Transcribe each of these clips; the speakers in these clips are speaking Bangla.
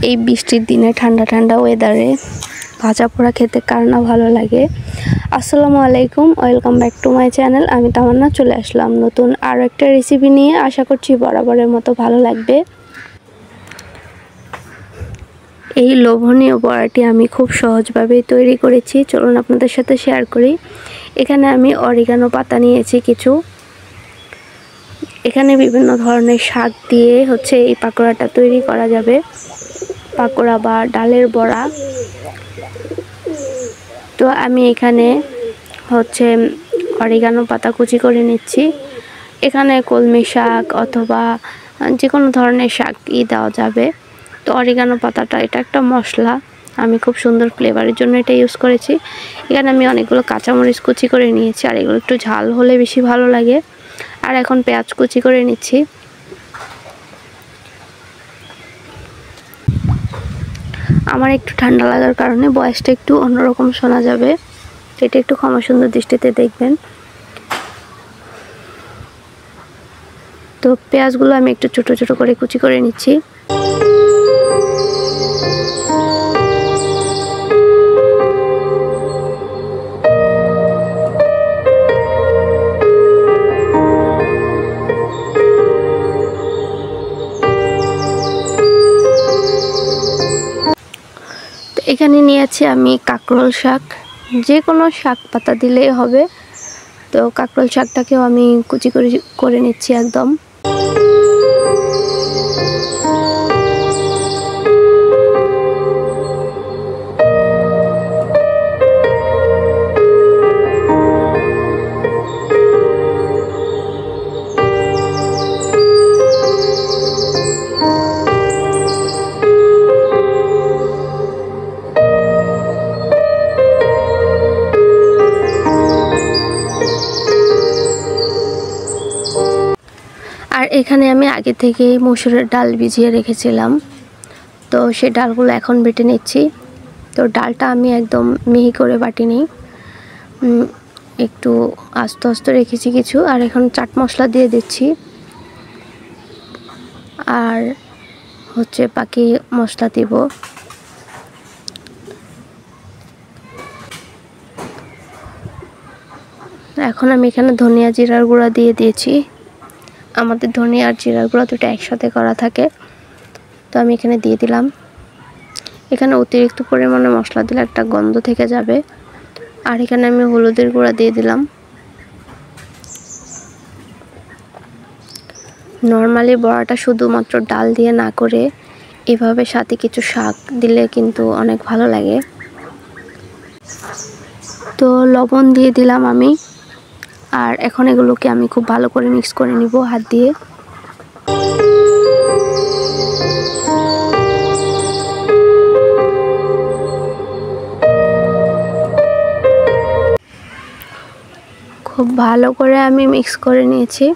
এই বৃষ্টির দিনে ঠান্ডা ঠান্ডা ওয়েদারে ভাজা পোড়া খেতে কার না ভালো লাগে। আসসালামু আলাইকুম, welcome back to my channel. আমি তামান্না চলে আসলাম নতুন আরও একটা রেসিপি নিয়ে। আশা করছি বরাবরের মতো ভালো লাগবে। এই লোভনীয় বড়াটি আমি খুব সহজভাবে তৈরি করেছি, চলুন আপনাদের সাথে শেয়ার করি। এখানে আমি অরিগানো পাতা নিয়েছি কিছু। এখানে বিভিন্ন ধরনের শাক দিয়ে এই পাকোড়াটা তৈরি করা যাবে, পাকোড়া বা ডালের বড়া। তো আমি এখানে অরিগানো পাতা কুচি করে নিচ্ছি। এখানে কলমি শাক অথবা যে কোনো ধরনের শাকই দেওয়া যাবে। তো অরিগানো পাতাটা এটা একটা মশলা, আমি খুব সুন্দর ফ্লেভারের জন্য এটা ইউজ করেছি। এখানে আমি অনেকগুলো কাঁচামরিচ কুচি করে নিয়েছি, আর এগুলো একটু ঝাল হলে বেশি ভালো লাগে। আর এখন পেঁয়াজ কুচি করে নিচ্ছি। আমার একটু ঠান্ডা লাগার কারণে ভয়েসটা একটু অন্যরকম শোনা যাবে, এটা একটু ক্ষমা সুন্দর দৃষ্টিতে দেখবেন। তো পেঁয়াজগুলো আমি একটু ছোট ছোট করে কুচি করে নিচ্ছি। এখানে নিয়েছি আমি কাঁকরোল শাক, যে কোনো শাক পাতা দিলেই হবে। তো কাঁকরোল শাকটাকেও আমি কুচি করে নিচ্ছি একদম। আর এখানে আমি আগে থেকেই মসুরের ডাল ভিজিয়ে রেখেছিলাম, তো সেই ডালগুলো এখন বেটে নিচ্ছি। তো ডালটা আমি একদম মিহি করে বাটিনি, একটু আস্তে আস্তে রেখেছি কিছু। আর এখন চাট মশলা দিয়ে দিচ্ছি, আর বাকি মশলা দিব। এখন আমি এখানে ধনিয়া জিরার গুঁড়া দিয়ে দিয়েছি। আমাদের ধনিয়া আর জিরার গুঁড়া দুটো একসাথে করা থাকে, তো আমি এখানে দিয়ে দিলাম। এখানে অতিরিক্ত পরিমাণে মশলা দিলে একটা গন্ধ থেকে যাবে। আর এখানে আমি হলুদের গুঁড়া দিয়ে দিলাম। নর্মালি বড়াটা শুধুমাত্র ডাল দিয়ে না করে এভাবে সাথে কিছু শাক দিলে কিন্তু অনেক ভালো লাগে। তো লবণ দিয়ে দিলাম আমি, আর এখন এগুলোকে আমি খুব ভালো করে মিক্স করে নিব হাত দিয়ে। খুব ভালো করে আমি মিক্স করে নিয়েছি।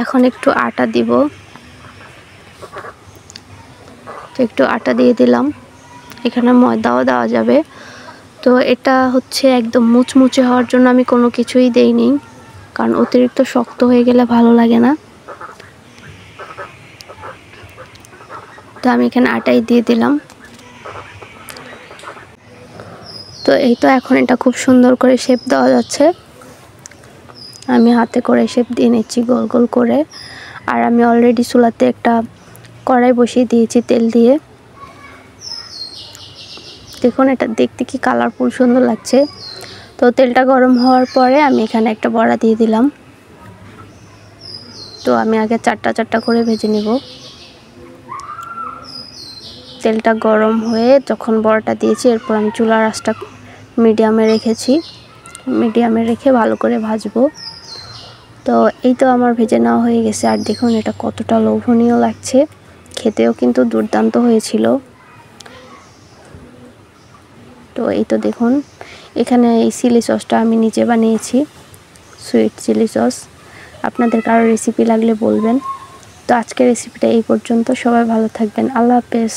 এখন একটু আটা দিব, তো একটু আটা দিয়ে দিলাম। এখানে ময়দাও দেওয়া যাবে। তো এটা একদম মুচমুচে হওয়ার জন্য আমি কোনো কিছুই দেইনি, কারণ অতিরিক্ত শক্ত হয়ে গেলে ভালো লাগে না। তো আমি এখানে আটাই দিয়ে দিলাম। তো এই তো এখন এটা খুব সুন্দর করে শেপ দেওয়া যাচ্ছে। আমি হাতে করে শেপ দিয়ে নিচ্ছি গোল গোল করে। আর আমি অলরেডি চুলাতে একটা কড়াই বসিয়ে দিয়েছি তেল দিয়ে। দেখুন এটা দেখতে কি কালারফুল সুন্দর লাগছে। তো তেলটা গরম হওয়ার পরে আমি এখানে একটা বড়া দিয়ে দিলাম। তো আমি আগে চারটা চারটা করে ভেজে নিব। তেলটা গরম হয়ে যখন বড়াটা দিয়েছি, এরপর আমি চুলার আঁচটা মিডিয়ামে রেখেছি। মিডিয়ামে রেখে ভালো করে ভাজবো। তো এই তো আমার ভেজে নেওয়া হয়ে গেছে। আর দেখুন এটা কতটা লোভনীয় লাগছে, খেতেও কিন্তু দুর্দান্ত হয়েছিল। তো এই তো দেখুন, এখানে এই চিলি সসটা আমি নিজে বানিয়েছি, সুইট চিলি সস। আপনাদের কারো রেসিপি লাগলে বলবেন। তো আজকের রেসিপিটা এই পর্যন্ত। সবাই ভালো থাকবেন, আল্লাহ হাফেজ।